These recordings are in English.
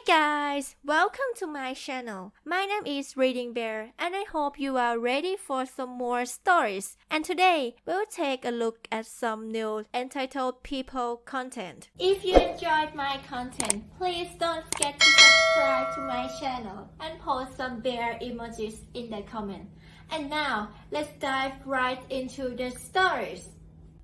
guys, welcome to my channel. My name is ReadingBear and I hope you are ready for some more stories. And today, we'll take a look at some new entitled people content. If you enjoyed my content, please don't forget to subscribe to my channel and post some bear emojis in the comment. And now, let's dive right into the stories.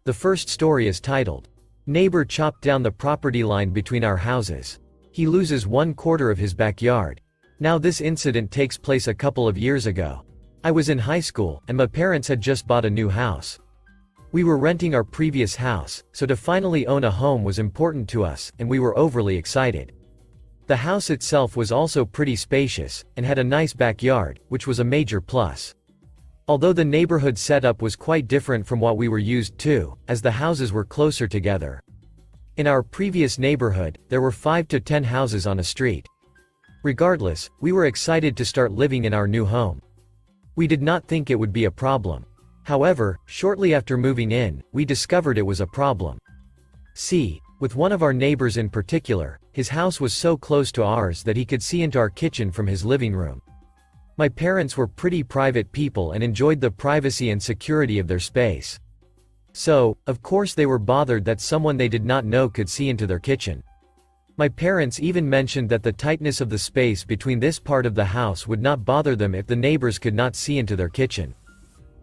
The first story is titled, Neighbor Chopped Down the Property Line Between Our Houses. He loses 1/4 of his backyard. Now this incident takes place a couple of years ago. I was in high school, and my parents had just bought a new house. We were renting our previous house, so to finally own a home was important to us, and we were overly excited. The house itself was also pretty spacious, and had a nice backyard, which was a major plus. Although the neighborhood setup was quite different from what we were used to, as the houses were closer together. In our previous neighborhood, there were 5 to 10 houses on a street. Regardless, we were excited to start living in our new home. We did not think it would be a problem. However, shortly after moving in, we discovered it was a problem. See, with one of our neighbors in particular, his house was so close to ours that he could see into our kitchen from his living room. My parents were pretty private people and enjoyed the privacy and security of their space. So, of course they were bothered that someone they did not know could see into their kitchen. My parents even mentioned that the tightness of the space between this part of the house would not bother them if the neighbors could not see into their kitchen.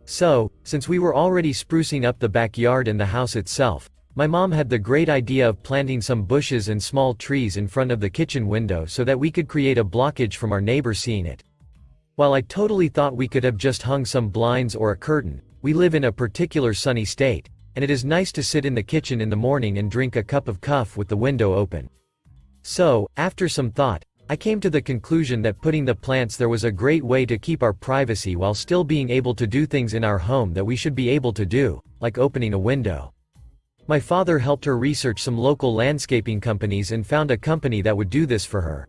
So, since we were already sprucing up the backyard and the house itself, my mom had the great idea of planting some bushes and small trees in front of the kitchen window so that we could create a blockage from our neighbor seeing it. While I totally thought we could have just hung some blinds or a curtain, we live in a particular sunny state, and it is nice to sit in the kitchen in the morning and drink a cup of coffee with the window open. So, after some thought, I came to the conclusion that putting the plants there was a great way to keep our privacy while still being able to do things in our home that we should be able to do, like opening a window. My father helped her research some local landscaping companies and found a company that would do this for her.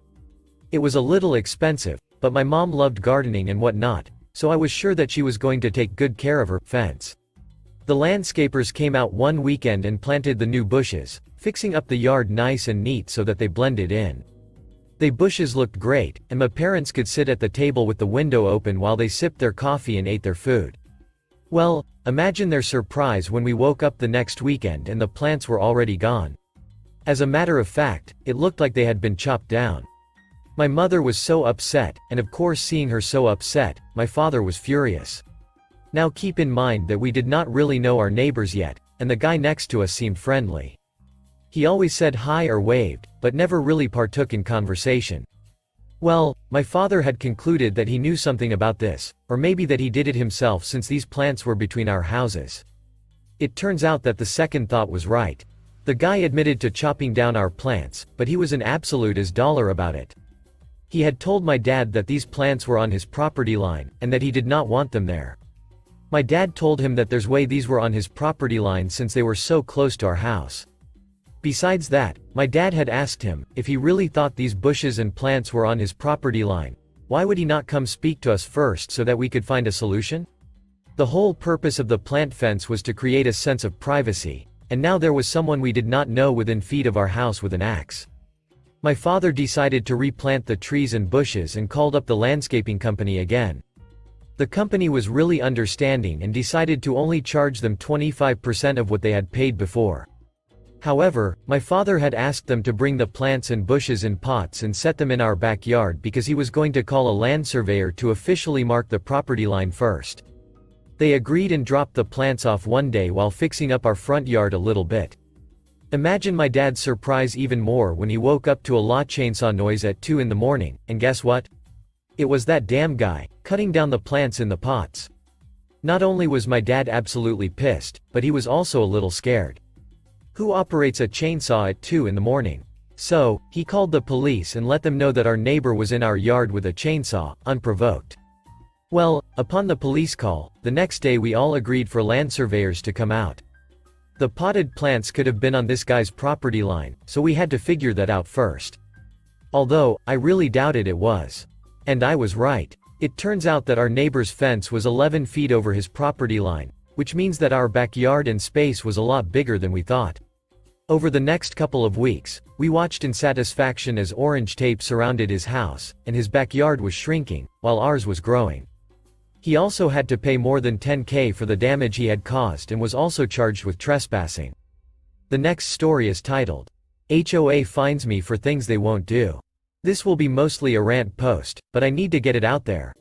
It was a little expensive, but my mom loved gardening and whatnot, so I was sure that she was going to take good care of her fence. The landscapers came out one weekend and planted the new bushes, fixing up the yard nice and neat so that they blended in. The bushes looked great, and my parents could sit at the table with the window open while they sipped their coffee and ate their food. Well, imagine their surprise when we woke up the next weekend and the plants were already gone. As a matter of fact, it looked like they had been chopped down. My mother was so upset, and of course seeing her so upset, my father was furious. Now keep in mind that we did not really know our neighbors yet, and the guy next to us seemed friendly. He always said hi or waved, but never really partook in conversation. Well, my father had concluded that he knew something about this, or maybe that he did it himself since these plants were between our houses. It turns out that the second thought was right. The guy admitted to chopping down our plants, but he was an absolute as dollar about it. He had told my dad that these plants were on his property line, and that he did not want them there. My dad told him that there's way these were on his property line since they were so close to our house. Besides that, my dad had asked him, if he really thought these bushes and plants were on his property line, why would he not come speak to us first so that we could find a solution? The whole purpose of the plant fence was to create a sense of privacy, and now there was someone we did not know within feet of our house with an axe. My father decided to replant the trees and bushes and called up the landscaping company again. The company was really understanding and decided to only charge them 25% of what they had paid before. However, my father had asked them to bring the plants and bushes in pots and set them in our backyard because he was going to call a land surveyor to officially mark the property line first. They agreed and dropped the plants off one day while fixing up our front yard a little bit. Imagine my dad's surprise even more when he woke up to a law chainsaw noise at 2 in the morning, and guess what? It was that damn guy, cutting down the plants in the pots. Not only was my dad absolutely pissed, but he was also a little scared. Who operates a chainsaw at 2 in the morning? So, he called the police and let them know that our neighbor was in our yard with a chainsaw, unprovoked. Well, upon the police call, the next day we all agreed for land surveyors to come out. The potted plants could have been on this guy's property line, so we had to figure that out first. Although, I really doubted it was. And I was right. It turns out that our neighbor's fence was 11 feet over his property line, which means that our backyard and space was a lot bigger than we thought. Over the next couple of weeks, we watched in satisfaction as orange tape surrounded his house, and his backyard was shrinking, while ours was growing. He also had to pay more than $10,000 for the damage he had caused and was also charged with trespassing. The next story is titled, HOA finds me for things they won't do. This will be mostly a rant post, but I need to get it out there.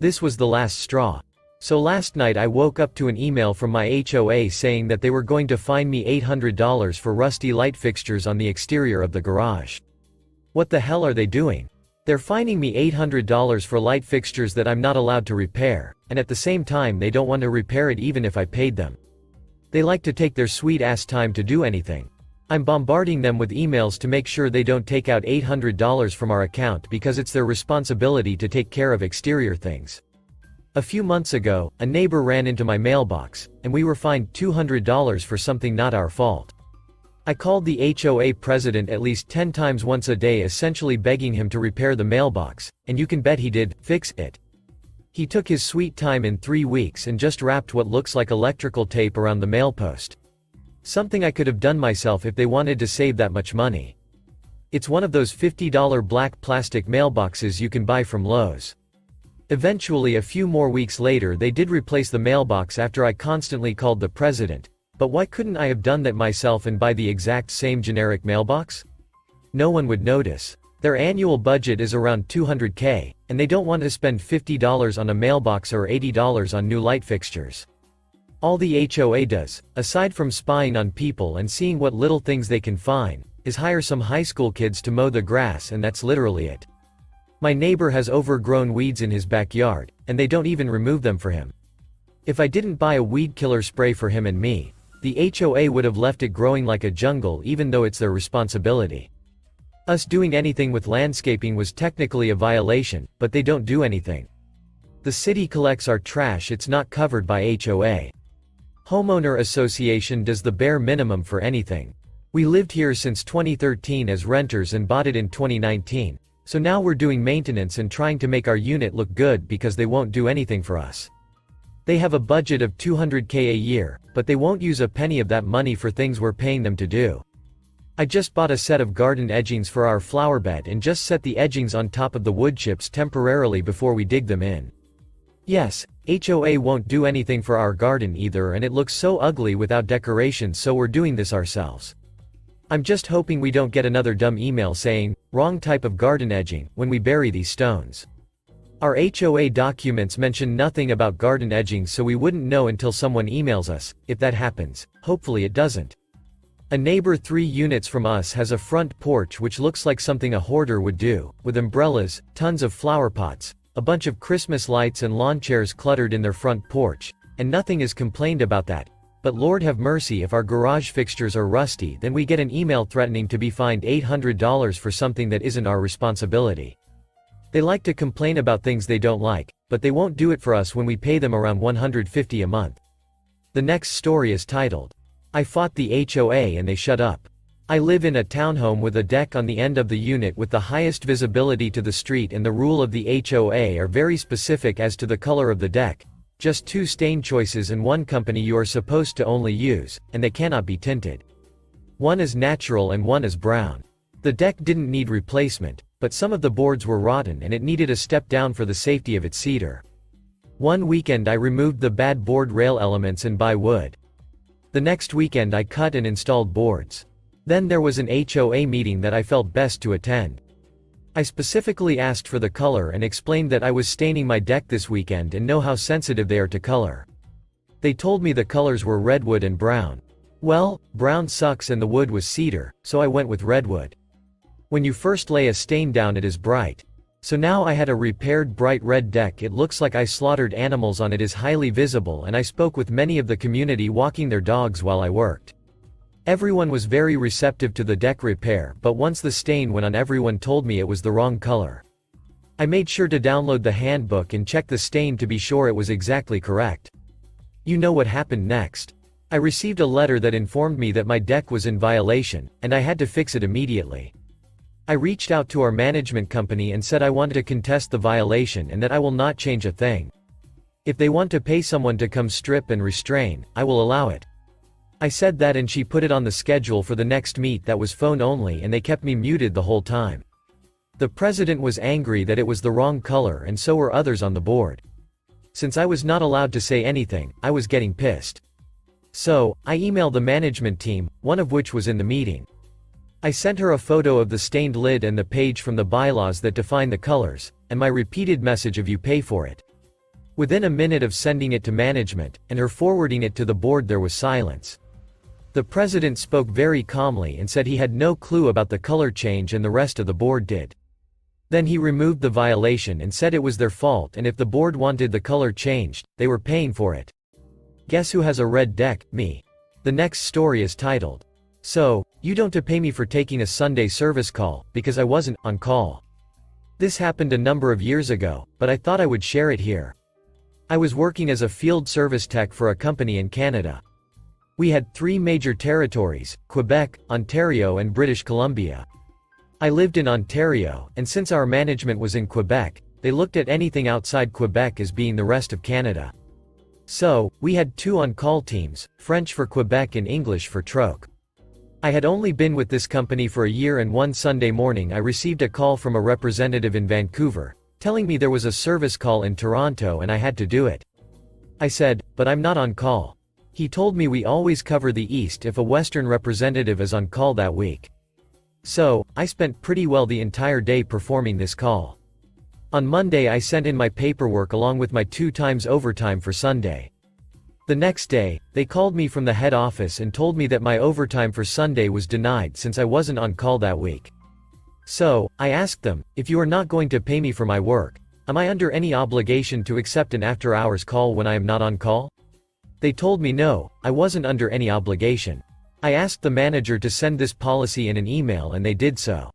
This was the last straw. So last night I woke up to an email from my HOA saying that they were going to fine me $800 for rusty light fixtures on the exterior of the garage. What the hell are they doing? They're fining me $800 for light fixtures that I'm not allowed to repair, and at the same time they don't want to repair it even if I paid them. They like to take their sweet ass time to do anything. I'm bombarding them with emails to make sure they don't take out $800 from our account because it's their responsibility to take care of exterior things. A few months ago, a neighbor ran into my mailbox, and we were fined $200 for something not our fault. I called the HOA president at least 10 times once a day, essentially begging him to repair the mailbox, and you can bet he did fix it. He took his sweet time in 3 weeks and just wrapped what looks like electrical tape around the mail post. Something I could have done myself if they wanted to save that much money. It's one of those $50 black plastic mailboxes you can buy from Lowe's. Eventually, a few more weeks later, they did replace the mailbox after I constantly called the president. But why couldn't I have done that myself and buy the exact same generic mailbox? No one would notice. Their annual budget is around $200,000, and they don't want to spend $50 on a mailbox or $80 on new light fixtures. All the HOA does, aside from spying on people and seeing what little things they can find, is hire some high school kids to mow the grass, and that's literally it. My neighbor has overgrown weeds in his backyard, and they don't even remove them for him. If I didn't buy a weed killer spray for him and me, the HOA would have left it growing like a jungle, even though it's their responsibility. Us doing anything with landscaping was technically a violation, but they don't do anything. The city collects our trash, it's not covered by HOA. Homeowner association does the bare minimum for anything. We lived here since 2013 as renters and bought it in 2019. So now we're doing maintenance and trying to make our unit look good because they won't do anything for us. They have a budget of $200,000 a year, but they won't use a penny of that money for things we're paying them to do. I just bought a set of garden edgings for our flower bed and just set the edgings on top of the wood chips temporarily before we dig them in. Yes, HOA won't do anything for our garden either, and it looks so ugly without decorations, so we're doing this ourselves. I'm just hoping we don't get another dumb email saying, wrong type of garden edging, when we bury these stones. Our HOA documents mention nothing about garden edging, so we wouldn't know until someone emails us. If that happens, hopefully it doesn't. A neighbor 3 units from us has a front porch which looks like something a hoarder would do, with umbrellas, tons of flower pots, a bunch of Christmas lights and lawn chairs cluttered in their front porch, and nothing is complained about that. But Lord have mercy, if our garage fixtures are rusty, then we get an email threatening to be fined $800 for something that isn't our responsibility. They like to complain about things they don't like, but they won't do it for us when we pay them around $150 a month. The next story is titled, I fought the HOA and they shut up. I live in a townhome with a deck on the end of the unit with the highest visibility to the street, and the rule of the HOA are very specific as to the color of the deck. Just 2 stain choices and 1 company you are supposed to only use, and they cannot be tinted. One is natural and one is brown. The deck didn't need replacement, but some of the boards were rotten and it needed a step down for the safety of its cedar. One weekend I removed the bad board rail elements and buy wood. The next weekend I cut and installed boards. Then there was an HOA meeting that I felt best to attend. I specifically asked for the color and explained that I was staining my deck this weekend and know how sensitive they are to color. They told me the colors were redwood and brown. Well, brown sucks and the wood was cedar, so I went with redwood. When you first lay a stain down, it is bright. So now I had a repaired bright red deck. It looks like I slaughtered animals on it, is highly visible, and I spoke with many of the community walking their dogs while I worked. Everyone was very receptive to the deck repair, but once the stain went on, everyone told me it was the wrong color. I made sure to download the handbook and check the stain to be sure it was exactly correct. You know what happened next? I received a letter that informed me that my deck was in violation, and I had to fix it immediately. I reached out to our management company and said I wanted to contest the violation and that I will not change a thing. If they want to pay someone to come strip and restrain, I will allow it. I said that and she put it on the schedule for the next meet that was phone only and they kept me muted the whole time. The president was angry that it was the wrong color and so were others on the board. Since I was not allowed to say anything, I was getting pissed. So, I emailed the management team, one of which was in the meeting. I sent her a photo of the stained lid and the page from the bylaws that define the colors, and my repeated message of "you pay for it." Within a minute of sending it to management, and her forwarding it to the board, there was silence. The president spoke very calmly and said he had no clue about the color change and the rest of the board did. Then he removed the violation and said it was their fault and if the board wanted the color changed, they were paying for it. Guess who has a red deck? Me. The next story is titled, "So, you don't to pay me for taking a Sunday service call, because I wasn't on call." This happened a number of years ago, but I thought I would share it here. I was working as a field service tech for a company in Canada. We had 3 major territories: Quebec, Ontario and British Columbia. I lived in Ontario, and since our management was in Quebec, they looked at anything outside Quebec as being the rest of Canada. So, we had 2 on-call teams, French for Quebec and English for Troc. I had only been with this company for a year and one Sunday morning I received a call from a representative in Vancouver, telling me there was a service call in Toronto and I had to do it. I said, "But I'm not on call." He told me we always cover the East if a Western representative is on call that week. So, I spent pretty well the entire day performing this call. On Monday I sent in my paperwork along with my 2 times overtime for Sunday. The next day, they called me from the head office and told me that my overtime for Sunday was denied since I wasn't on call that week. So, I asked them, "If you are not going to pay me for my work, am I under any obligation to accept an after-hours call when I am not on call?" They told me no, I wasn't under any obligation. I asked the manager to send this policy in an email and they did so.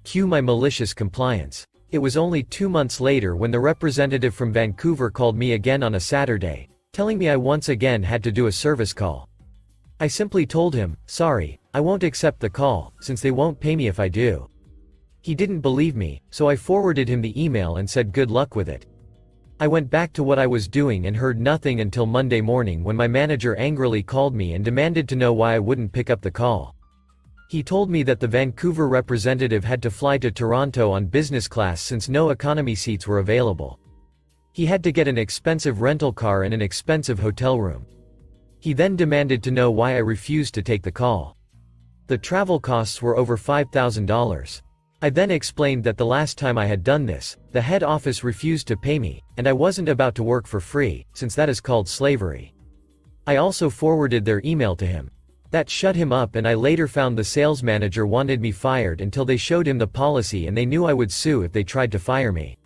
Cue my malicious compliance. It was only 2 months later when the representative from Vancouver called me again on a Saturday, telling me I once again had to do a service call. I simply told him, "Sorry, I won't accept the call, since they won't pay me if I do." He didn't believe me, so I forwarded him the email and said good luck with it. I went back to what I was doing and heard nothing until Monday morning when my manager angrily called me and demanded to know why I wouldn't pick up the call. He told me that the Vancouver representative had to fly to Toronto on business class since no economy seats were available. He had to get an expensive rental car and an expensive hotel room. He then demanded to know why I refused to take the call. The travel costs were over $5,000. I then explained that the last time I had done this, the head office refused to pay me, and I wasn't about to work for free, since that is called slavery. I also forwarded their email to him. That shut him up and I later found the sales manager wanted me fired until they showed him the policy and they knew I would sue if they tried to fire me.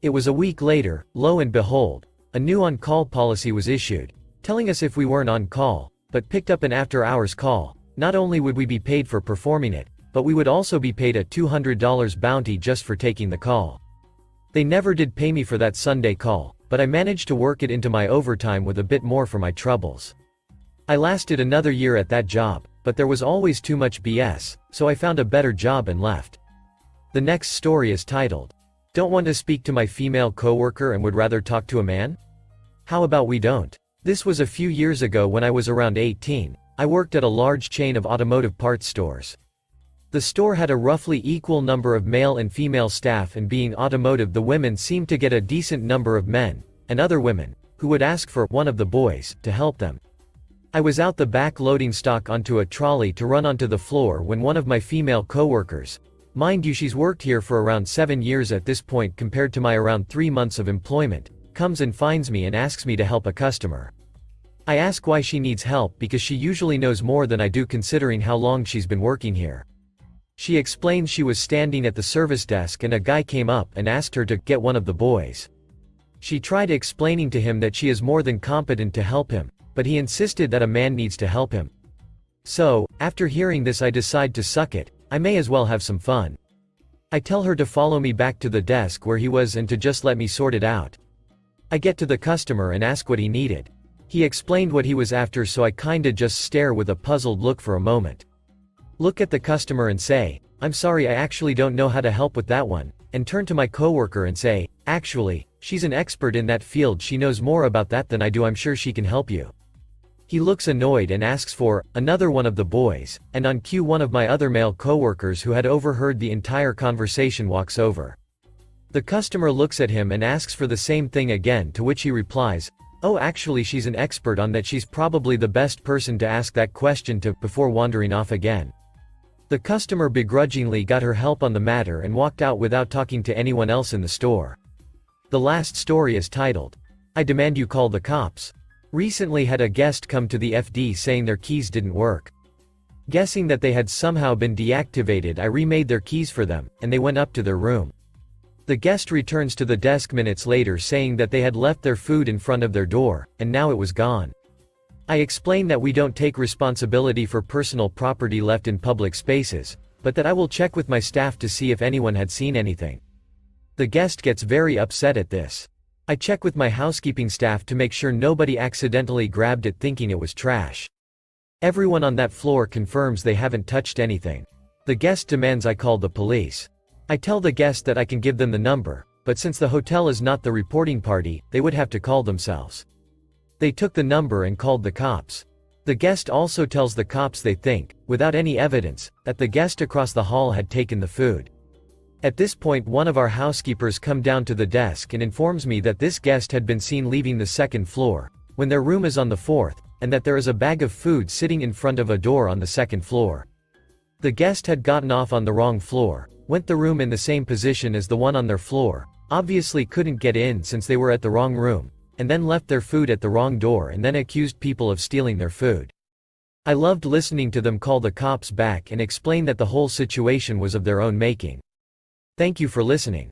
It was a week later, lo and behold, a new on-call policy was issued, telling us if we weren't on call, but picked up an after-hours call, not only would we be paid for performing it, but we would also be paid a $200 bounty just for taking the call. They never did pay me for that Sunday call, but I managed to work it into my overtime with a bit more for my troubles. I lasted another year at that job, but there was always too much BS, so I found a better job and left. The next story is titled, "Don't want to speak to my female coworker and would rather talk to a man? How about we don't?" This was a few years ago when I was around 18. I worked at a large chain of automotive parts stores. The store had a roughly equal number of male and female staff, and being automotive, the women seemed to get a decent number of men, and other women, who would ask for one of the boys to help them. I was out the back loading stock onto a trolley to run onto the floor when one of my female coworkers, mind you she's worked here for around 7 years at this point compared to my around 3 months of employment, comes and finds me and asks me to help a customer. I ask why she needs help because she usually knows more than I do considering how long she's been working here. She explains she was standing at the service desk and a guy came up and asked her to get one of the boys. She tried explaining to him that she is more than competent to help him, but he insisted that a man needs to help him. So, after hearing this I decide to suck it, I may as well have some fun. I tell her to follow me back to the desk where he was and to just let me sort it out. I get to the customer and ask what he needed. He explained what he was after, so I kinda just stare with a puzzled look for a moment. Look at the customer and say, "I'm sorry, I actually don't know how to help with that one," and turn to my coworker and say, "Actually, she's an expert in that field, she knows more about that than I do, I'm sure she can help you." He looks annoyed and asks for another one of the boys, and on cue one of my other male coworkers who had overheard the entire conversation walks over. The customer looks at him and asks for the same thing again, to which he replies, "Oh, actually she's an expert on that, she's probably the best person to ask that question to," before wandering off again. The customer begrudgingly got her help on the matter and walked out without talking to anyone else in the store. The last story is titled, "I Demand You Call the Cops." Recently had a guest come to the FD saying their keys didn't work. Guessing that they had somehow been deactivated, I remade their keys for them, and they went up to their room. The guest returns to the desk minutes later saying that they had left their food in front of their door, and now it was gone. I explained that we don't take responsibility for personal property left in public spaces, but that I will check with my staff to see if anyone had seen anything. The guest gets very upset at this. I check with my housekeeping staff to make sure nobody accidentally grabbed it thinking it was trash. Everyone on that floor confirms they haven't touched anything. The guest demands I call the police. I tell the guest that I can give them the number, but since the hotel is not the reporting party, they would have to call themselves. They took the number and called the cops. The guest also tells the cops they think, without any evidence, that the guest across the hall had taken the food. At this point one of our housekeepers come down to the desk and informs me that this guest had been seen leaving the second floor, when their room is on the fourth, and that there is a bag of food sitting in front of a door on the second floor. The guest had gotten off on the wrong floor, went the room in the same position as the one on their floor, obviously couldn't get in since they were at the wrong room, and then left their food at the wrong door and then accused people of stealing their food. I loved listening to them call the cops back and explain that the whole situation was of their own making. Thank you for listening.